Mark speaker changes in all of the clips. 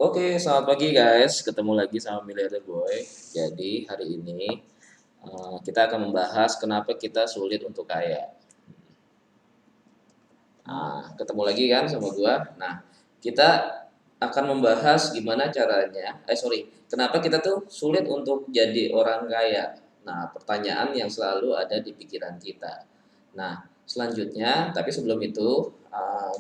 Speaker 1: Oke, selamat pagi guys. Ketemu lagi sama Miliarder Boy. Jadi hari ini kita akan membahas kenapa kita sulit untuk kaya. Ketemu lagi kan sama gua. Nah, kita akan membahas gimana caranya. Kenapa kita tuh sulit untuk jadi orang kaya? Nah, pertanyaan yang selalu ada di pikiran kita. Nah, selanjutnya, tapi sebelum itu,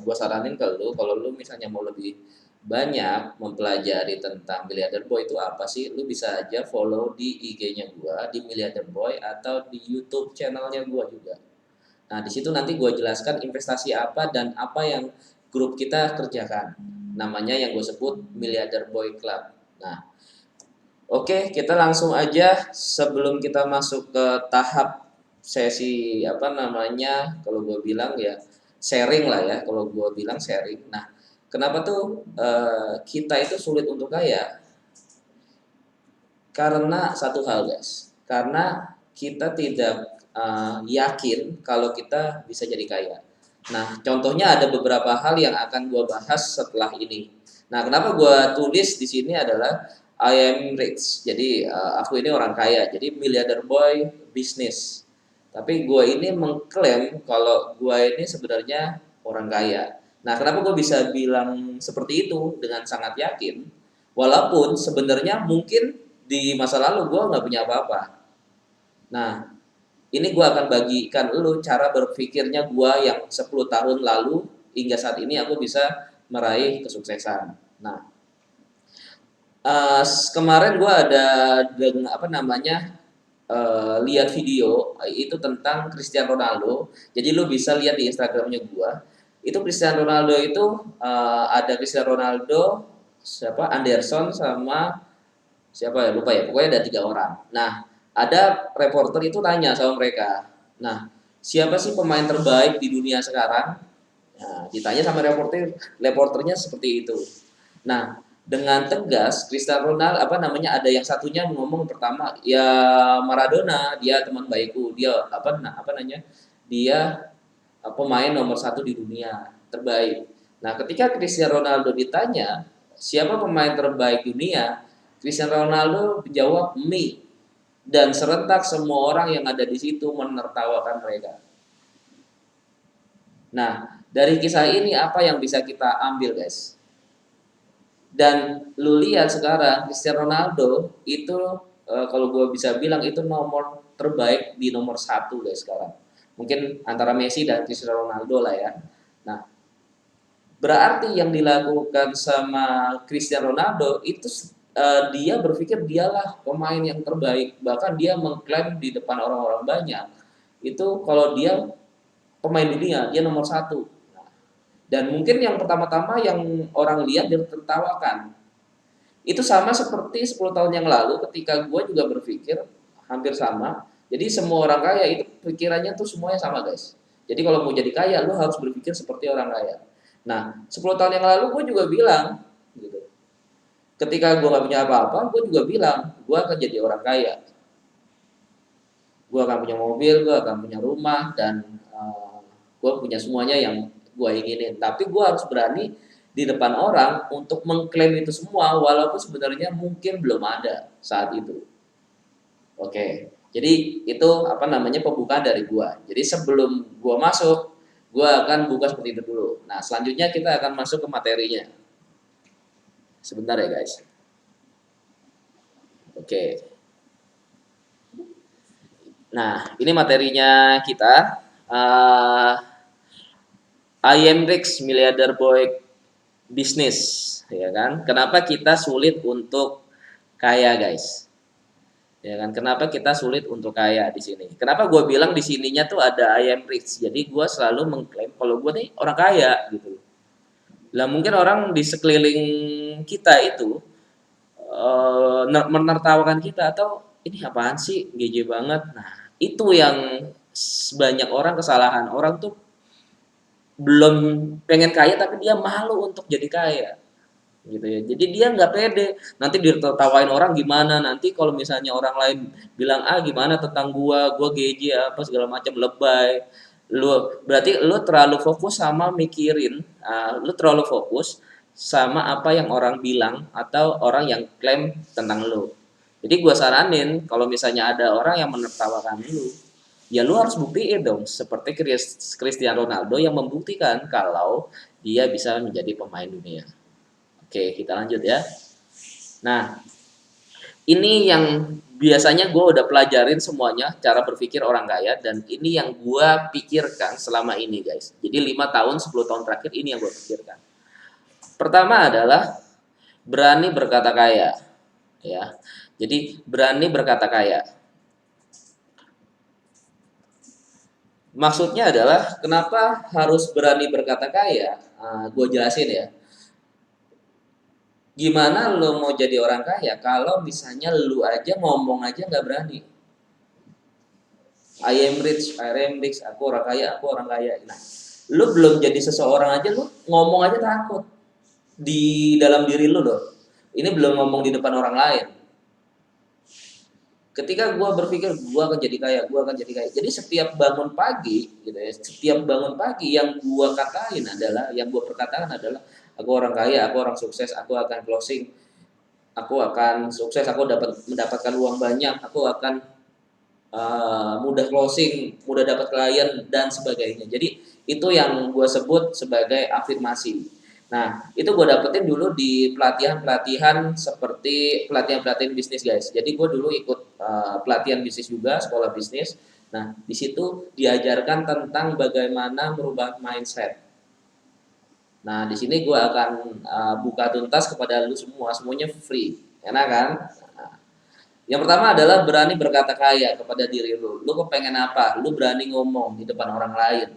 Speaker 1: gua saranin ke lu, kalau lu misalnya mau lebih banyak mempelajari tentang Miliarder Boy itu apa sih, lu bisa aja follow di IG-nya gua, di Miliarder Boy, atau di YouTube channelnya gua juga. Nah, di situ nanti gue jelaskan investasi apa dan apa yang grup kita kerjakan. Namanya yang gue sebut Miliarder Boy Club. Nah, oke, kita langsung aja sebelum kita masuk ke tahap sesi apa namanya, kalau gue bilang ya sharing lah ya, kalau gue bilang sharing. Nah, kenapa tuh kita itu sulit untuk kaya? Karena satu hal guys, karena kita tidak yakin kalau kita bisa jadi kaya. Nah, contohnya ada beberapa hal yang akan gue bahas setelah ini. Nah, kenapa gue tulis di sini adalah I am rich. Jadi aku ini orang kaya. Jadi miliarder boy bisnis. Tapi gue ini mengklaim kalau gue ini sebenarnya orang kaya. Nah, kenapa gue bisa bilang seperti itu dengan sangat yakin? Walaupun sebenarnya mungkin di masa lalu gue nggak punya apa-apa. Nah, ini gue akan bagikan lu cara berpikirnya gue yang 10 tahun lalu hingga saat ini aku bisa meraih kesuksesan. Nah, kemarin gue ada apa namanya lihat video itu tentang Cristiano Ronaldo. Jadi lu bisa lihat di Instagramnya gue. Itu Cristiano Ronaldo itu ada Cristiano Ronaldo, siapa Anderson sama siapa ya lupa ya, pokoknya ada 3 orang. Nah, ada reporter itu tanya sama mereka, nah siapa sih pemain terbaik di dunia sekarang? Nah, ditanya sama reporternya seperti itu. Nah, dengan tegas Cristiano Ronaldo apa namanya, ada yang satunya ngomong pertama ya Maradona, dia teman baikku, dia apa namanya, dia pemain nomor 1 di dunia terbaik. Nah, ketika Cristiano Ronaldo ditanya siapa pemain terbaik dunia, Cristiano Ronaldo menjawab me, dan serentak semua orang yang ada di situ menertawakan mereka. Nah, dari kisah ini apa yang bisa kita ambil, guys? Dan lu lihat sekarang Cristiano Ronaldo itu kalau gue bisa bilang itu nomor terbaik di nomor 1 guys sekarang. Mungkin antara Messi dan Cristiano Ronaldo lah ya. Nah, berarti yang dilakukan sama Cristiano Ronaldo itu dia berpikir dialah pemain yang terbaik, bahkan dia mengklaim di depan orang-orang banyak itu kalau dia pemain dunia, dia nomor 1. Dan mungkin yang pertama-tama yang orang lihat dan tertawakan. Itu sama seperti 10 tahun yang lalu ketika gue juga berpikir hampir sama. Jadi semua orang kaya itu pikirannya tuh semuanya sama guys. Jadi kalau mau jadi kaya lu harus berpikir seperti orang kaya. Nah, 10 tahun yang lalu gue juga bilang gitu. Ketika gue gak punya apa-apa, gue juga bilang gue akan jadi orang kaya. Gue akan punya mobil, gue akan punya rumah, dan gue punya semuanya yang gue inginin. Tapi gue harus berani di depan orang untuk mengklaim itu semua, walaupun sebenarnya mungkin belum ada saat itu. Oke, jadi itu apa namanya pembukaan dari gue. Jadi sebelum gue masuk, gue akan buka seperti itu dulu. Nah, selanjutnya kita akan masuk ke materinya. Sebentar ya guys. Oke. Nah, ini materinya kita. Uh, I am Rich Milliarder Boy Business, ya kan? Kenapa kita sulit untuk kaya, guys? Ya kan? Kenapa kita sulit untuk kaya di sini? Kenapa gue bilang di sininya tuh ada I am rich? Jadi gue selalu mengklaim kalau gue nih orang kaya gitu. Lah mungkin orang di sekeliling kita itu menertawakan kita atau ini apaan sih, GG banget. Nah, itu yang banyak orang kesalahan. Orang tuh belum pengen kaya tapi dia malu untuk jadi kaya gitu ya. Jadi dia nggak pede. Nanti ditertawain orang gimana? Nanti kalau misalnya orang lain bilang gimana tentang gua GJ apa segala macam lebay. Lu berarti lu terlalu fokus sama mikirin, lu terlalu fokus sama apa yang orang bilang atau orang yang klaim tentang lu. Jadi gue saranin kalau misalnya ada orang yang menertawakan lu, ya lu harus buktiin dong. Seperti Cristiano Ronaldo yang membuktikan kalau dia bisa menjadi pemain dunia. Oke, kita lanjut ya. Nah, ini yang biasanya gue udah pelajarin semuanya cara berpikir orang kaya, dan ini yang gue pikirkan selama ini guys. Jadi 5 tahun 10 tahun terakhir ini yang gue pikirkan. Pertama adalah berani berkata kaya, ya. Jadi berani berkata kaya. Maksudnya adalah kenapa harus berani berkata kaya? Gue jelasin ya. Gimana lo mau jadi orang kaya kalau misalnya lu aja ngomong aja nggak berani? I am rich, aku orang kaya, aku orang kaya. Nah, lu belum jadi seseorang aja, lu ngomong aja takut di dalam diri lu loh. Ini belum ngomong di depan orang lain. Ketika gue berpikir gue akan jadi kaya, gue akan jadi kaya. Jadi setiap bangun pagi, gitu ya, setiap bangun pagi yang gue katain adalah, yang gue perkatakan adalah, aku orang kaya, aku orang sukses, aku akan closing, aku akan sukses, aku dapat mendapatkan uang banyak, aku akan mudah closing, mudah dapat klien dan sebagainya. Jadi itu yang gue sebut sebagai afirmasi. Nah, itu gue dapetin dulu di pelatihan-pelatihan seperti pelatihan-pelatihan bisnis guys. Jadi gue dulu ikut pelatihan bisnis juga, sekolah bisnis. Nah, di situ diajarkan tentang bagaimana merubah mindset. Nah, di sini gue akan buka tuntas kepada lu semua, semuanya free, enak kan? Yang pertama adalah berani berkata kaya kepada diri lu. Lu kepengen apa? Lu berani ngomong di depan orang lain.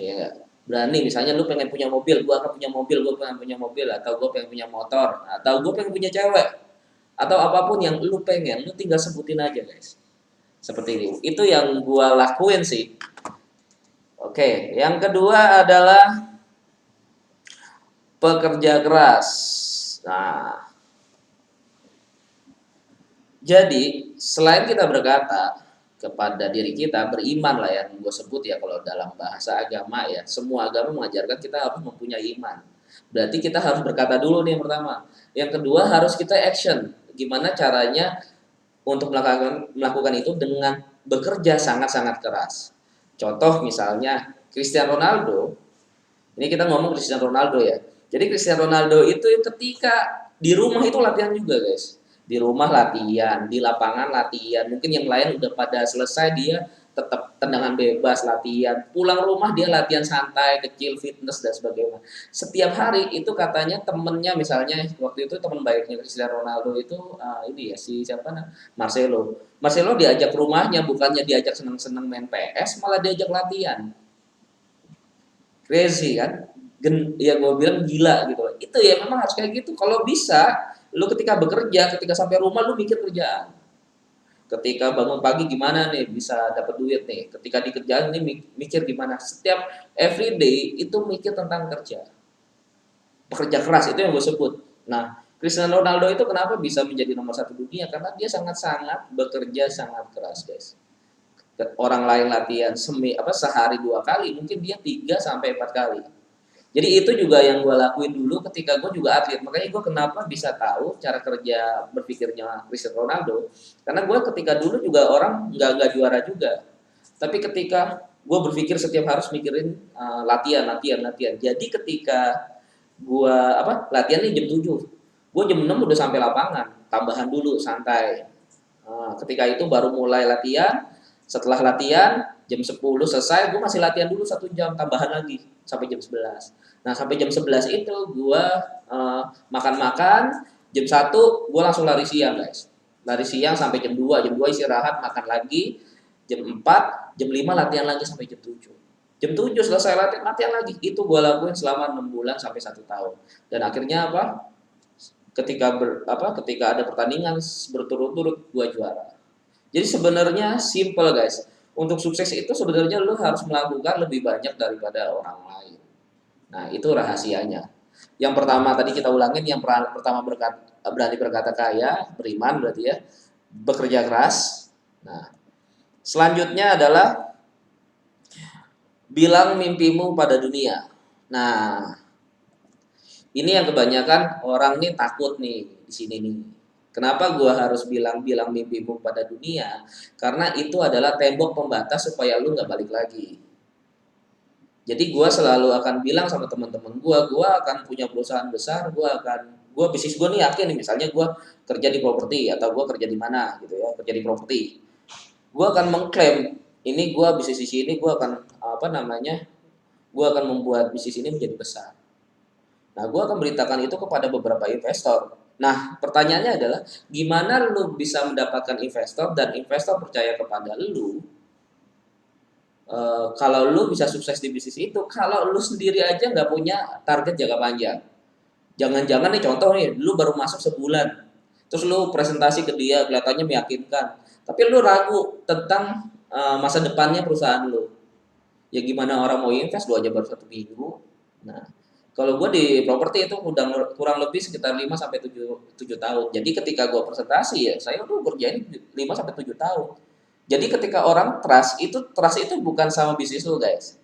Speaker 1: Ya gak? Berani, misalnya lu pengen punya mobil, gua akan punya mobil, gua pengen punya mobil, atau gua pengen punya motor, atau gua pengen punya cewek, atau apapun yang lu pengen, lu tinggal sebutin aja guys. Seperti ini. Itu yang gua lakuin sih. Oke, yang kedua adalah pekerja keras. Nah, jadi, selain kita berkata kepada diri kita, beriman lah yang gue sebut ya kalau dalam bahasa agama ya, semua agama mengajarkan kita harus mempunyai iman. Berarti kita harus berkata dulu nih yang pertama. Yang kedua harus kita action. Gimana caranya untuk melakukan itu dengan bekerja sangat-sangat keras. Contoh misalnya Cristiano Ronaldo, ini kita ngomong Cristiano Ronaldo ya. Jadi Cristiano Ronaldo itu ketika di rumah itu latihan juga guys. Di rumah latihan, di lapangan latihan. Mungkin yang lain udah pada selesai, dia tetap tendangan bebas latihan. Pulang rumah dia latihan santai, kecil, fitness dan sebagainya. Setiap hari itu katanya temennya, misalnya waktu itu teman baiknya Cristiano Ronaldo itu ini ya si siapa nah Marcelo. Marcelo diajak ke rumahnya, bukannya diajak seneng-seneng main PS, malah diajak latihan. Crazy kan? Ya gue bilang gila gitu. Itu ya memang harus kayak gitu. Kalau bisa, lu ketika bekerja, ketika sampai rumah lu mikir kerjaan. Ketika bangun pagi gimana nih bisa dapat duit nih. Ketika di kerjaan nih mikir gimana. Setiap everyday itu mikir tentang kerja. Pekerja keras itu yang gue sebut. Nah, Cristiano Ronaldo itu kenapa bisa menjadi nomor 1 dunia? Karena dia sangat-sangat bekerja sangat keras, guys. Orang lain latihan sehari 2 kali, mungkin dia 3 sampai 4 kali. Jadi itu juga yang gue lakuin dulu ketika gue juga atlet. Makanya gue kenapa bisa tahu cara kerja berpikirnya Cristiano Ronaldo. Karena gue ketika dulu juga orang nggak juara juga. Tapi ketika gue berpikir setiap harus mikirin latihan. Jadi ketika gue latihan nih jam 7, gue jam 6 udah sampai lapangan. Tambahan dulu santai. Ketika itu baru mulai latihan. Setelah latihan jam 10 selesai, gue masih latihan dulu 1 jam tambahan lagi sampai jam 11. Nah sampai jam 11 itu gue makan-makan, jam 1 gue langsung lari siang guys. Lari siang sampai jam 2 istirahat, makan lagi, jam 4, jam 5 latihan lagi sampai jam 7. Jam 7 selesai latihan lagi. Itu gue lakuin selama 6 bulan sampai 1 tahun. Dan akhirnya ketika ada pertandingan berturut-turut gue juara. Jadi sebenarnya simple guys. Untuk sukses itu sebenarnya lu harus melakukan lebih banyak daripada orang lain. Nah, itu rahasianya. Yang pertama tadi kita ulangin, yang pertama berani berkata kaya, beriman berarti ya, bekerja keras. Nah, selanjutnya adalah bilang mimpimu pada dunia. Nah, Ini yang kebanyakan orang nih takut nih di sini nih. Kenapa gua harus bilang-bilang mimpimu pada dunia? Karena itu adalah tembok pembatas supaya lu nggak balik lagi. Jadi gua selalu akan bilang sama teman-teman gua akan punya perusahaan besar, gua bisnis gua nih yakin nih, misalnya gua kerja di properti atau gua kerja di mana gitu ya, kerja di properti. Gua akan mengklaim ini gua bisnis di sini, gua akan apa namanya? Gua akan membuat bisnis ini menjadi besar. Nah, gue akan beritakan itu kepada beberapa investor. Nah, pertanyaannya adalah gimana lu bisa mendapatkan investor dan investor percaya kepada lu kalau lu bisa sukses di bisnis itu, kalau lu sendiri aja nggak punya target jangka panjang. Jangan-jangan nih contoh nih, lu baru masuk sebulan, terus lu presentasi ke dia kelihatannya meyakinkan, tapi lu ragu tentang masa depannya perusahaan lu. Ya gimana orang mau invest, lu aja baru 1 minggu. Nah, kalau gue di properti itu udah kurang lebih sekitar 5 sampai 7 tahun. Jadi ketika gue presentasi ya, saya udah kerjain 5 sampai 7 tahun. Jadi ketika orang trust itu bukan sama bisnis lu, guys.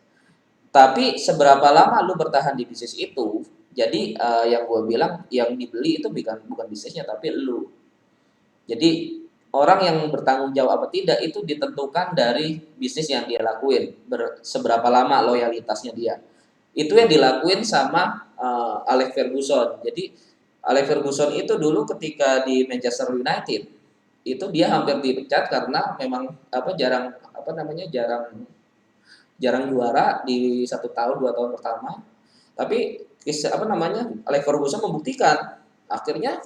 Speaker 1: Tapi seberapa lama lu bertahan di bisnis itu. Jadi yang gue bilang yang dibeli itu bukan bisnisnya tapi lu. Jadi orang yang bertanggung jawab apa tidak itu ditentukan dari bisnis yang dia lakuin, seberapa lama loyalitasnya dia. Itu yang dilakuin sama Alex Ferguson. Jadi Alex Ferguson itu dulu ketika di Manchester United itu dia hampir dipecat karena memang jarang jarang juara di 1 tahun 2 tahun pertama. Tapi Alex Ferguson membuktikan akhirnya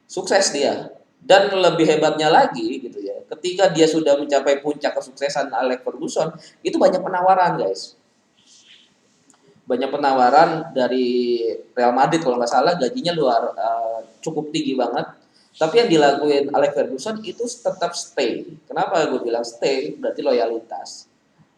Speaker 1: sukses dia. Dan lebih hebatnya lagi gitu ya, ketika dia sudah mencapai puncak kesuksesan Alex Ferguson, itu banyak penawaran, guys. Banyak penawaran dari Real Madrid kalau nggak salah, gajinya cukup tinggi banget. Tapi yang dilakuin Alex Ferguson itu tetap stay. Kenapa gue bilang stay? Berarti loyalitas.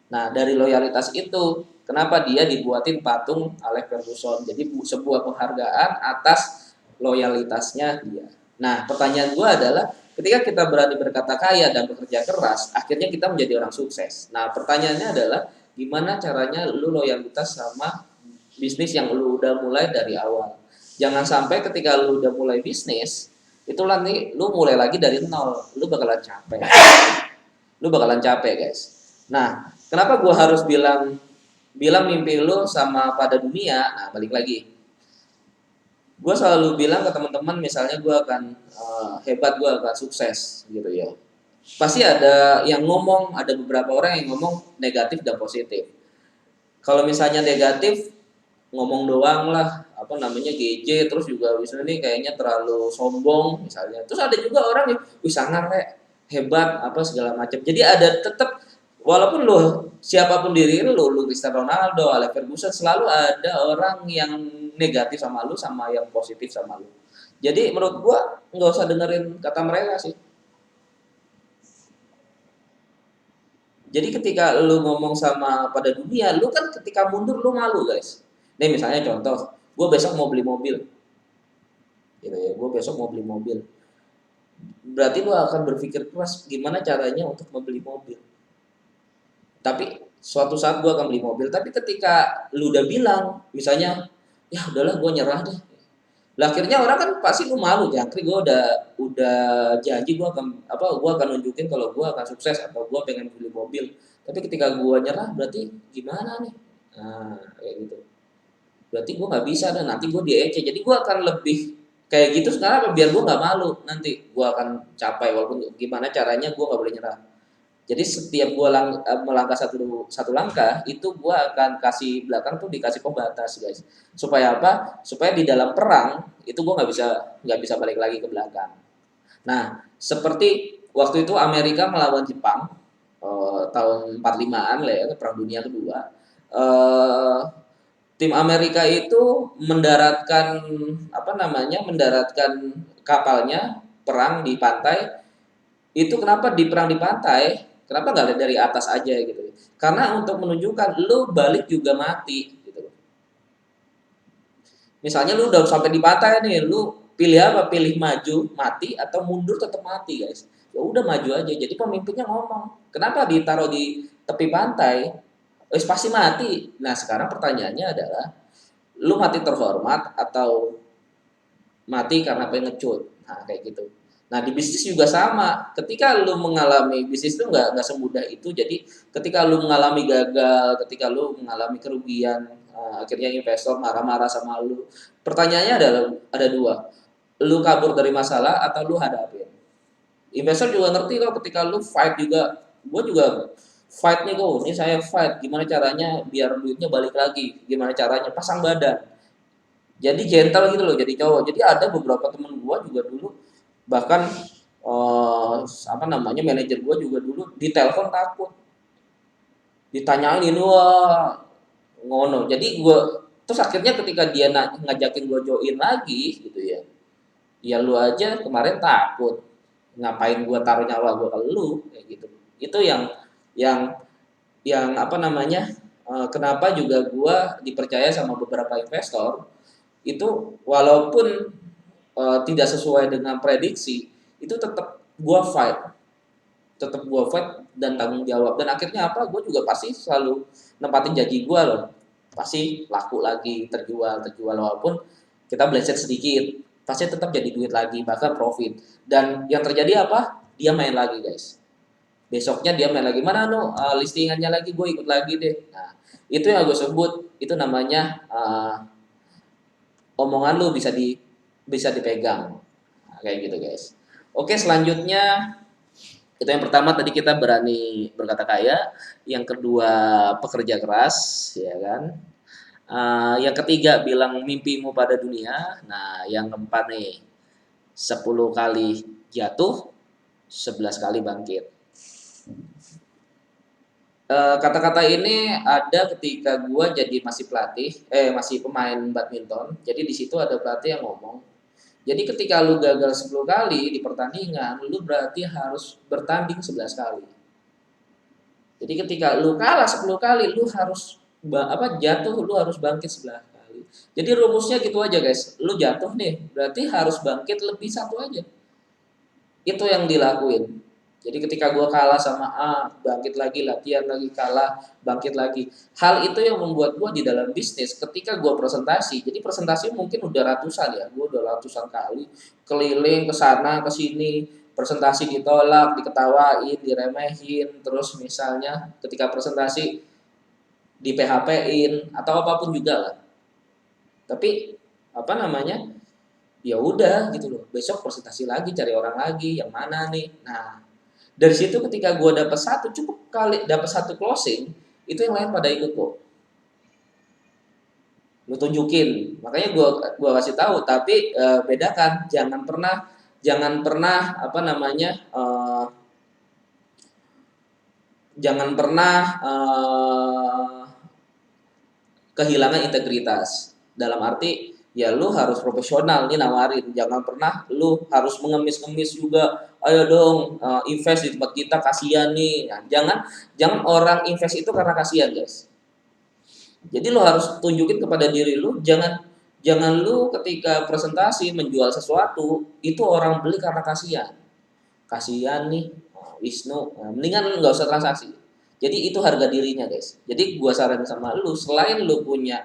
Speaker 1: Nah, dari loyalitas itu, kenapa dia dibuatin patung Alex Ferguson? Jadi sebuah penghargaan atas loyalitasnya dia. Nah, pertanyaan gue adalah, ketika kita berani berkata kaya dan bekerja keras, akhirnya kita menjadi orang sukses. Nah, pertanyaannya adalah, gimana caranya lu loyalitas sama bisnis yang lu udah mulai dari awal. Jangan sampai ketika lu udah mulai bisnis, itulah nih lu mulai lagi dari nol, lu bakalan capek. Lu bakalan capek, guys. Nah, kenapa gua harus bilang mimpi lu sama pada dunia? Nah, balik lagi. Gue selalu bilang ke teman-teman, misalnya gue akan hebat, gue akan sukses gitu ya. Pasti ada yang ngomong, ada beberapa orang yang ngomong negatif dan positif. Kalau misalnya negatif, ngomong doang lah, GJ, terus juga misalnya ini kayaknya terlalu sombong misalnya. Terus ada juga orang yang sangar hebat apa segala macam. Jadi ada tetap, walaupun lo siapapun diri lo Cristiano Ronaldo, Alex Ferguson, selalu ada orang yang negatif sama lu sama yang positif sama lu. Jadi menurut gua nggak usah dengerin kata mereka sih. Jadi ketika lu ngomong sama pada dunia, lu kan ketika mundur lu malu, guys. Nih misalnya contoh, gua besok mau beli mobil. Gitu ya, gua besok mau beli mobil. Berarti lu akan berpikir keras gimana caranya untuk membeli mobil. Tapi suatu saat gua akan beli mobil, tapi ketika lu udah bilang, misalnya ya udahlah gue nyerah deh. Lah akhirnya orang kan pasti lu malu, jangkrik, gue udah janji gue akan nunjukin kalau gue akan sukses atau gue pengen beli mobil. Tapi ketika gue nyerah berarti gimana nih? Nah, kayak gitu. Berarti gue nggak bisa dan nanti gue diece. Jadi gue akan lebih kayak gitu sekarang biar gue nggak malu. Nanti gue akan capai walaupun gimana caranya gue nggak boleh nyerah. Jadi setiap gue melangkah satu langkah, itu gue akan kasih belakang tuh dikasih pembatas, guys. Supaya apa? Supaya di dalam perang itu gue nggak bisa balik lagi ke belakang. Nah, seperti waktu itu Amerika melawan Jepang tahun 45-an lah ya, Perang Dunia Kedua. Tim Amerika itu mendaratkan kapalnya perang di pantai. Itu kenapa di perang di pantai? Kenapa nggak dari atas aja gitu? Karena untuk menunjukkan lu balik juga mati gitu. Misalnya lu udah sampai di pantai nih, lu pilih apa? Pilih maju, mati atau mundur tetap mati, guys. Ya udah maju aja. Jadi pemimpinnya ngomong, kenapa ditaruh di tepi pantai? Pasti mati. Nah, sekarang pertanyaannya adalah lu mati terhormat atau mati karena pengen ngecut. Nah, kayak gitu. Nah, di bisnis juga sama. Ketika lu mengalami bisnis itu nggak semudah itu. Jadi, ketika lu mengalami gagal, ketika lu mengalami kerugian, akhirnya investor marah-marah sama lu. Pertanyaannya adalah ada dua. Lu kabur dari masalah atau lu hadapin. Investor juga ngerti kok ketika lu fight juga. Gue juga fight nih kok. Ini saya fight. Gimana caranya biar duitnya balik lagi? Gimana caranya pasang badan? Jadi gentle gitu loh, jadi cowok. Jadi ada beberapa temen gua juga dulu, bahkan apa namanya, manajer gua juga dulu ditelepon takut, ditanyain ini, wah ngono. Jadi gua terus akhirnya ketika dia ngajakin gua join lagi gitu ya, ya lu aja kemarin takut, ngapain gua taruh nyawa gua ke lu kayak gitu. Itu yang yang apa namanya, kenapa juga gua dipercaya sama beberapa investor itu, walaupun tidak sesuai dengan prediksi, itu tetap gua fight dan tanggung jawab. Dan akhirnya apa, gue juga pasti selalu nempatin janji gue loh, pasti laku lagi, terjual walaupun kita belajar sedikit, pasti tetap jadi duit lagi, bahkan profit. Dan yang terjadi apa, dia main lagi guys, besoknya dia main lagi, mana no listingannya lagi, gue ikut lagi deh. Nah, itu yang gue sebut, itu namanya omongan lu bisa dipegang. Nah, kayak gitu guys. Oke, selanjutnya itu yang pertama tadi kita berani berkata kaya, yang kedua pekerja keras, ya kan. Yang ketiga bilang mimpimu pada dunia. Nah, yang keempat nih 10 kali jatuh, 11 kali bangkit. Kata-kata ini ada ketika gua jadi masih pemain badminton. Jadi di situ ada pelatih yang ngomong, jadi ketika lu gagal 10 kali di pertandingan, lu berarti harus bertanding 11 kali. Jadi ketika lu kalah 10 kali, lu harus jatuh, lu harus bangkit 11 kali. Jadi rumusnya gitu aja guys. Lu jatuh nih, berarti harus bangkit lebih satu aja. Itu yang dilakuin. Jadi ketika gua kalah sama A, bangkit lagi, latihan lagi, kalah, bangkit lagi. Hal itu yang membuat gua di dalam bisnis, ketika gua presentasi, jadi presentasi mungkin udah ratusan ya, gua udah ratusan kali keliling ke sana ke sini, presentasi ditolak, diketawain, diremehin, terus misalnya ketika presentasi di PHP-in atau apapun juga lah. Tapi apa namanya? Ya udah gitu loh. Besok presentasi lagi, cari orang lagi, yang mana nih. Nah, dari situ ketika gue dapat satu, cukup kali dapat satu closing, itu yang lain pada ikut kok. Lu tunjukin, makanya gua kasih tahu. Tapi bedakan, jangan pernah apa namanya, jangan pernah kehilangan integritas. Dalam arti ya lu harus profesional nih nawarin, jangan pernah lu harus mengemis-ngemis juga, ayo dong invest di tempat kita, kasihan nih. Nah, jangan orang invest itu karena kasihan guys. Jadi lu harus tunjukin kepada diri lu, jangan jangan lu ketika presentasi menjual sesuatu itu orang beli karena kasihan. Kasihan nih Wisnu, nah, mendingan nggak usah transaksi. Jadi itu harga dirinya guys. Jadi gua saran sama lu, selain lu punya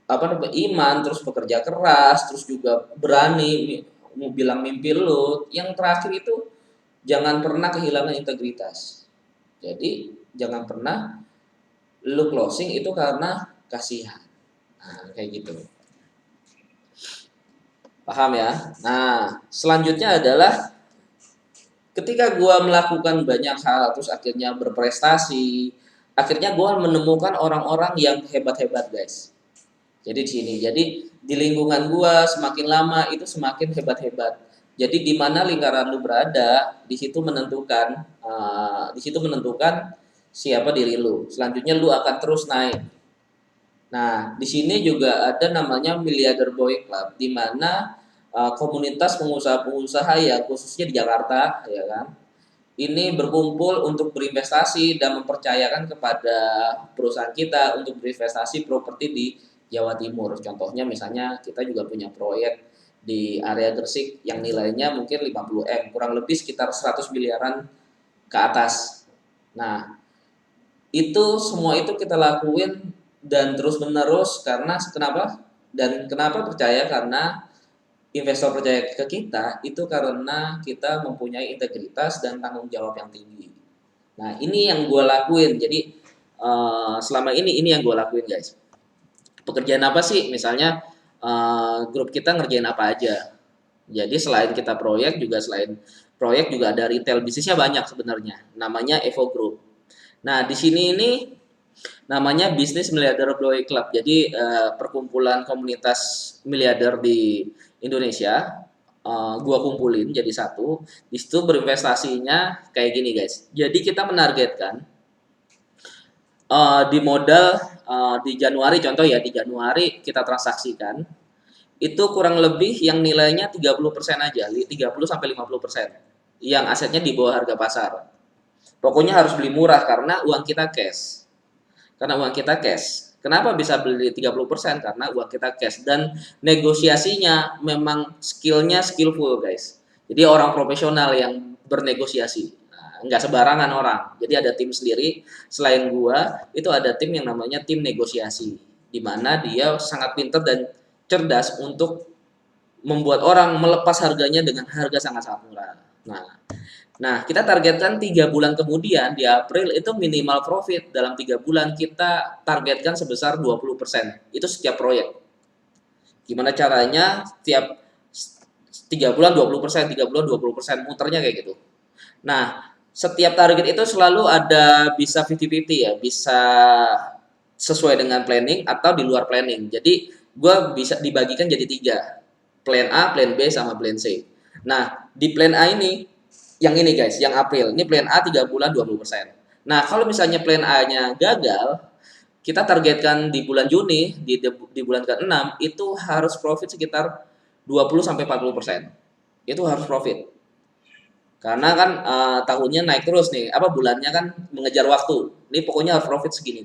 Speaker 1: apa namanya iman, terus bekerja keras, terus juga berani mau bilang mimpi lu, yang terakhir itu jangan pernah kehilangan integritas. Jadi jangan pernah lu closing itu karena kasihan. Nah, kayak gitu. Paham ya? Nah, selanjutnya adalah ketika gua melakukan banyak hal terus akhirnya berprestasi, akhirnya gua menemukan orang-orang yang hebat-hebat, guys. Jadi di sini, jadi di lingkungan gua semakin lama itu semakin hebat-hebat. Jadi di mana lingkaran lu berada, di situ menentukan siapa diri lu. Selanjutnya lu akan terus naik. Nah, di sini juga ada namanya Milliarder Boy Club, di mana komunitas pengusaha-pengusaha ya khususnya di Jakarta, ya kan. Ini berkumpul untuk berinvestasi dan mempercayakan kepada perusahaan kita untuk berinvestasi properti di Jawa Timur. Contohnya misalnya kita juga punya proyek di area Gresik yang nilainya mungkin 50 M, kurang lebih sekitar 100 miliaran ke atas. Nah, itu semua itu kita lakuin dan terus menerus. Karena kenapa? Dan kenapa percaya? Karena investor percaya ke kita itu karena kita mempunyai integritas dan tanggung jawab yang tinggi. Nah, ini yang gue lakuin. Jadi selama ini yang gue lakuin, guys. Pekerjaan apa sih? Misalnya grup kita ngerjain apa aja. Jadi selain kita proyek juga, selain proyek juga ada retail bisnisnya banyak sebenarnya. Namanya Evo Group. Nah, di sini ini namanya Bisnis Miliarder Bloy Club. Jadi perkumpulan komunitas miliarder di Indonesia. Gua kumpulin jadi satu. Di situ berinvestasinya kayak gini, guys. Jadi kita menargetkan di modal di Januari, contoh ya, di Januari kita transaksikan itu kurang lebih yang nilainya 30% aja, 30 sampai 50%. Yang asetnya di bawah harga pasar. Pokoknya harus beli murah karena uang kita cash. Karena uang kita cash. Kenapa bisa beli 30%? Karena uang kita cash dan negosiasinya memang skillnya skillful, guys. Jadi orang profesional yang bernegosiasi. Nah, nggak sembarangan orang. Jadi ada tim sendiri. Selain gua, itu ada tim yang namanya tim negosiasi, di mana dia sangat pintar dan cerdas untuk membuat orang melepas harganya dengan harga sangat-sangat murah. Nah, kita targetkan 3 bulan kemudian di April itu minimal profit dalam 3 bulan kita targetkan sebesar 20%. Itu setiap proyek. Gimana caranya? Setiap 3 bulan 20%, 3 bulan 20%, muternya kayak gitu. Nah, setiap target itu selalu ada bisa 50-50 ya, bisa sesuai dengan planning atau di luar planning. Jadi, gue bisa dibagikan jadi 3. Plan A, plan B, sama plan C. Nah, di plan A ini, yang ini guys, yang April, ini plan A 3 bulan 20%. Nah, kalau misalnya plan A-nya gagal, kita targetkan di bulan Juni, di bulan ke-6, itu harus profit sekitar 20-40%. Itu harus profit. Karena kan tahunnya naik terus nih, bulannya kan mengejar waktu. Ini pokoknya harus profit segini.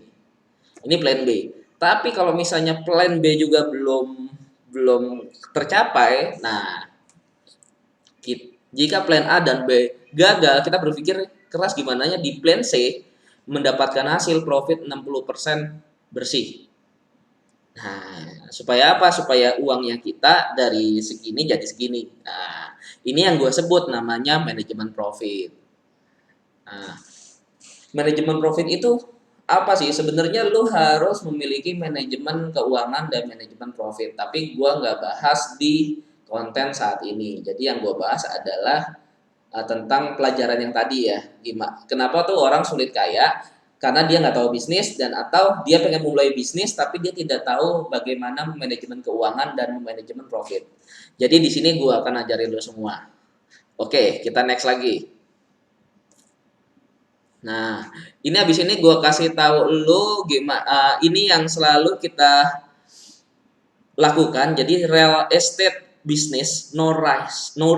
Speaker 1: Ini plan B. Tapi kalau misalnya plan B juga belum tercapai, nah jika plan A dan B gagal, kita berpikir keras gimana di plan C mendapatkan hasil profit 60% bersih. Nah, supaya apa? Supaya uangnya kita dari segini jadi segini. Nah, ini yang gue sebut namanya manajemen profit. Nah, manajemen profit itu apa sih? Sebenarnya lu harus memiliki manajemen keuangan dan manajemen profit. Tapi gue nggak bahas di konten saat ini. Jadi yang gue bahas adalah tentang pelajaran yang tadi ya. Gimana? Kenapa tuh orang sulit kaya? Karena dia nggak tahu bisnis dan atau dia pengen mulai bisnis tapi dia tidak tahu bagaimana manajemen keuangan dan manajemen profit. Jadi di sini gue akan ajarin lo semua. Oke, kita next lagi. Nah, ini abis ini gue kasih tahu lo gimana. Ini yang selalu kita lakukan. Jadi real estate business no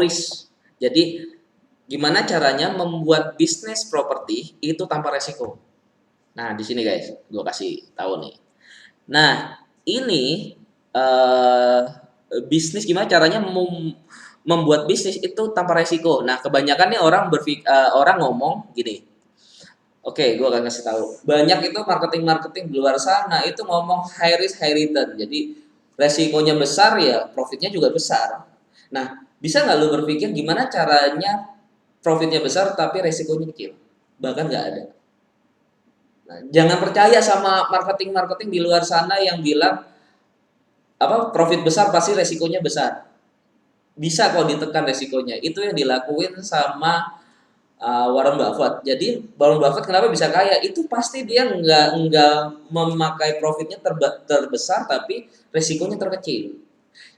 Speaker 1: risk. Jadi gimana caranya membuat bisnis properti itu tanpa resiko. Nah, di sini guys, gue kasih tahu nih. Nah, ini bisnis gimana caranya membuat bisnis itu tanpa resiko. Nah, kebanyakan nih orang ngomong gini. Oke, gue akan kasih tahu. Banyak itu marketing di luar sana itu ngomong high risk high return. Jadi resikonya besar ya profitnya juga besar. Nah, bisa nggak lu berpikir gimana caranya profitnya besar tapi resikonya kecil? Bahkan nggak ada. Nah, jangan percaya sama marketing di luar sana yang bilang profit besar pasti resikonya besar. Bisa kok ditekan resikonya. Itu yang dilakuin sama Warren Buffett. Jadi Warren Buffett kenapa bisa kaya? Itu pasti dia nggak memakai profitnya terbesar tapi resikonya terkecil.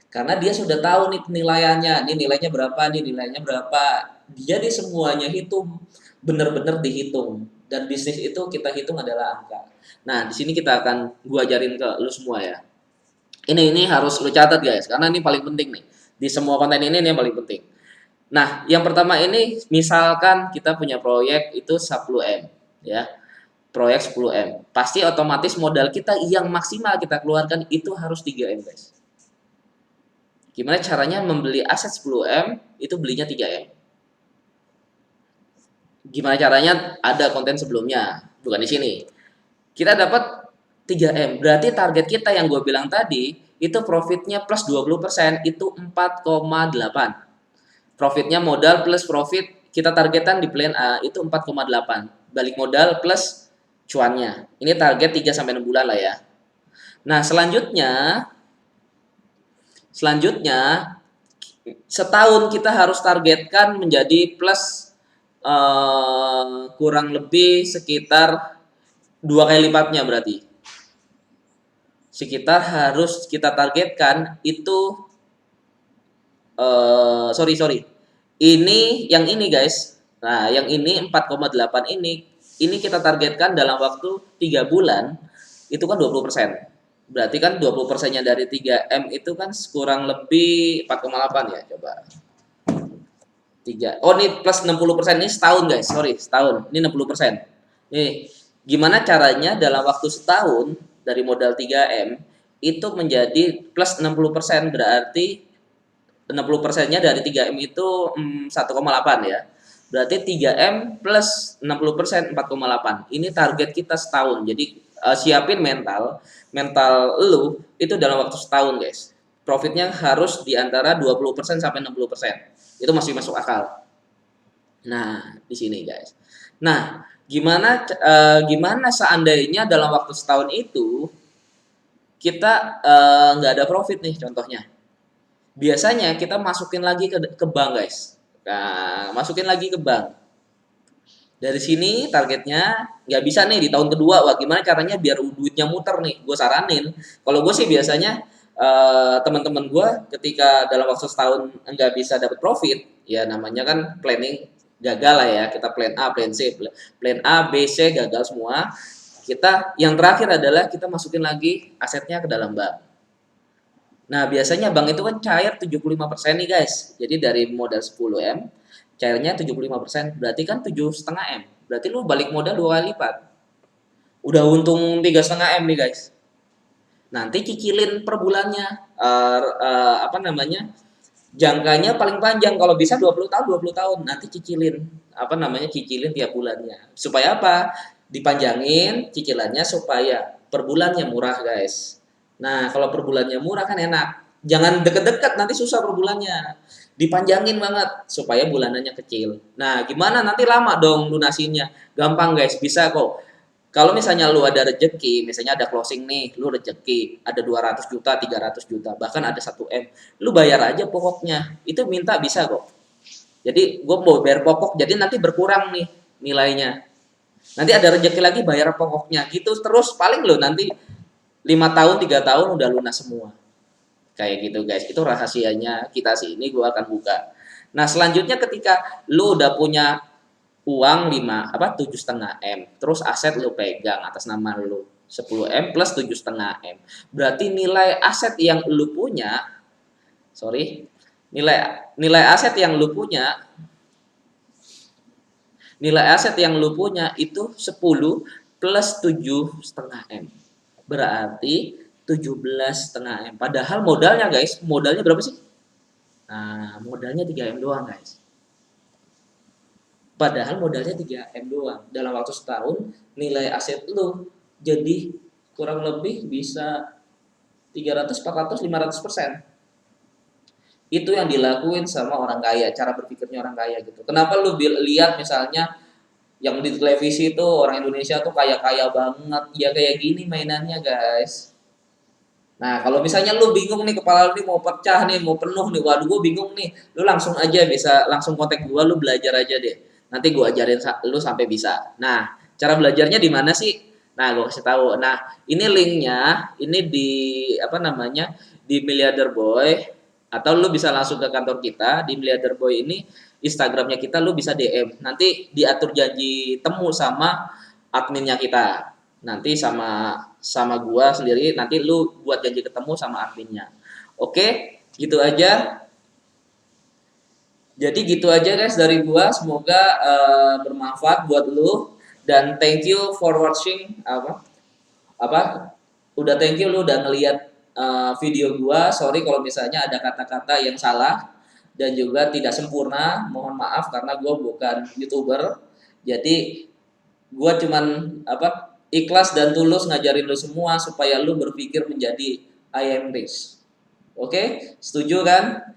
Speaker 1: Karena dia sudah tahu nih penilaiannya, ini nilainya berapa, nih nilainya berapa. Dia semuanya hitung, benar-benar dihitung. Dan bisnis itu kita hitung adalah angka. Nah, di sini kita akan gua ajarin ke lu semua ya. Ini harus lu catat guys, karena ini paling penting nih. Di semua konten ini yang paling penting. Nah, yang pertama ini misalkan kita punya proyek itu 10M ya. Proyek 10M. Pasti otomatis modal kita yang maksimal kita keluarkan itu harus 3M guys. Gimana caranya membeli aset 10M itu belinya 3M? Gimana caranya? Ada konten sebelumnya, bukan di sini. Kita dapat 3M. Berarti target kita yang gue bilang tadi, itu profitnya plus 20%, itu 4,8. Profitnya modal plus profit, kita targetan di plan A, itu 4,8. Balik modal plus cuannya. Ini target 3-6 bulan lah ya. Nah, selanjutnya setahun kita harus targetkan menjadi plus kurang lebih sekitar 2 kali lipatnya berarti. Sekitar harus kita targetkan itu sorry. Ini yang ini guys. Nah, yang ini 4,8 ini kita targetkan dalam waktu 3 bulan itu kan 20%. Berarti kan 20%-nya dari 3M itu kan kurang lebih 4,8 ya, coba. 3. Oh, ini plus 60%, ini setahun guys. Sorry, setahun. Ini 60%. Nih, gimana caranya dalam waktu setahun dari modal 3M itu menjadi plus 60%, berarti 60%-nya dari 3M itu 1,8 ya. Berarti 3M plus 60% 4,8. Ini target kita setahun. Jadi siapin mental lu itu dalam waktu setahun, guys. Profitnya harus di antara 20% sampai 60%. Itu masih masuk akal. Nah, di sini, guys. Nah, gimana seandainya dalam waktu setahun itu kita nggak ada profit nih contohnya. Biasanya kita masukin lagi ke bank, guys. Nah, masukin lagi ke bank. Dari sini targetnya nggak bisa nih di tahun kedua. Wah, gimana caranya biar duitnya muter nih? Gue saranin. Kalau gue sih biasanya teman-teman gue ketika dalam waktu setahun nggak bisa dapat profit, ya namanya kan planning gagal lah ya. Kita plan A, plan C, plan A, B, C gagal semua. Kita yang terakhir adalah kita masukin lagi asetnya ke dalam bank. Nah, biasanya bank itu kan cair 75% nih guys. Jadi dari modal 10M, cairnya 75%, berarti kan 7,5M. Berarti lu balik modal 2 kali lipat. Udah untung 3,5M nih guys. Nanti cicilin per bulannya. Apa namanya? Jangkanya paling panjang, kalau bisa 20 tahun, 20 tahun. Nanti cicilin. Apa namanya? Cicilin tiap bulannya. Supaya apa? Dipanjangin cicilannya supaya per bulannya murah guys. Nah, kalau per bulannya murah kan enak. Jangan deket-deket, nanti susah per bulannya. Dipanjangin banget supaya bulanannya kecil. Nah, gimana nanti lama dong lunasinya? Gampang guys, bisa kok. Kalau misalnya lu ada rezeki, misalnya ada closing nih, lu rezeki ada 200 juta, 300 juta, bahkan ada 1M, lu bayar aja pokoknya. Itu minta bisa kok. Jadi gue mau bayar pokok, jadi nanti berkurang nih nilainya. Nanti ada rezeki lagi bayar pokoknya. Gitu terus paling lu nanti 5 tahun, 3 tahun udah lunas semua. Kayak gitu guys. Itu rahasianya kita sih. Ini gua akan buka. Nah, selanjutnya ketika lu udah punya uang 7,5 M, terus aset lu pegang atas nama lu 10M plus 7,5M. Berarti nilai aset yang lu punya, sorry, nilai aset yang lu punya, itu 10 plus 7,5M. Berarti 17,5M. Padahal modalnya guys, modalnya berapa sih? Nah, modalnya 3M doang guys. Padahal modalnya 3M doang. Dalam waktu setahun, nilai aset lu jadi kurang lebih bisa 300, 400, 500%. Itu yang dilakuin sama orang kaya, cara berpikirnya orang kaya gitu. Kenapa lu lihat misalnya yang di televisi itu orang Indonesia tuh kaya-kaya banget, ya kayak gini mainannya guys. Nah, kalau misalnya lu bingung nih, kepala lu nih mau pecah nih, mau penuh nih, waduh gue bingung nih, lu langsung aja bisa langsung kontak gua, lu belajar aja deh. Nanti gua ajarin lu sampai bisa. Nah, cara belajarnya di mana sih? Nah, gua kasih tahu. Nah, ini linknya, ini di apa namanya, di Miliarder Boy, atau lu bisa langsung ke kantor kita di Miliarder Boy ini, Instagramnya kita, lu bisa DM. Nanti diatur janji temu sama adminnya kita. Nanti sama gua sendiri, nanti lu buat janji ketemu sama adminnya. Oke, gitu aja. Jadi gitu aja guys dari gua, semoga bermanfaat buat lu, dan thank you for watching apa udah thank you lu udah ngelihat video gua. Sorry kalau misalnya ada kata-kata yang salah dan juga tidak sempurna, mohon maaf karena gua bukan YouTuber. Jadi gua cuman ikhlas dan tulus ngajarin lu semua supaya lu berpikir menjadi I am rich. Oke, setuju kan?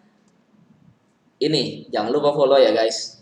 Speaker 1: Ini jangan lupa follow ya guys.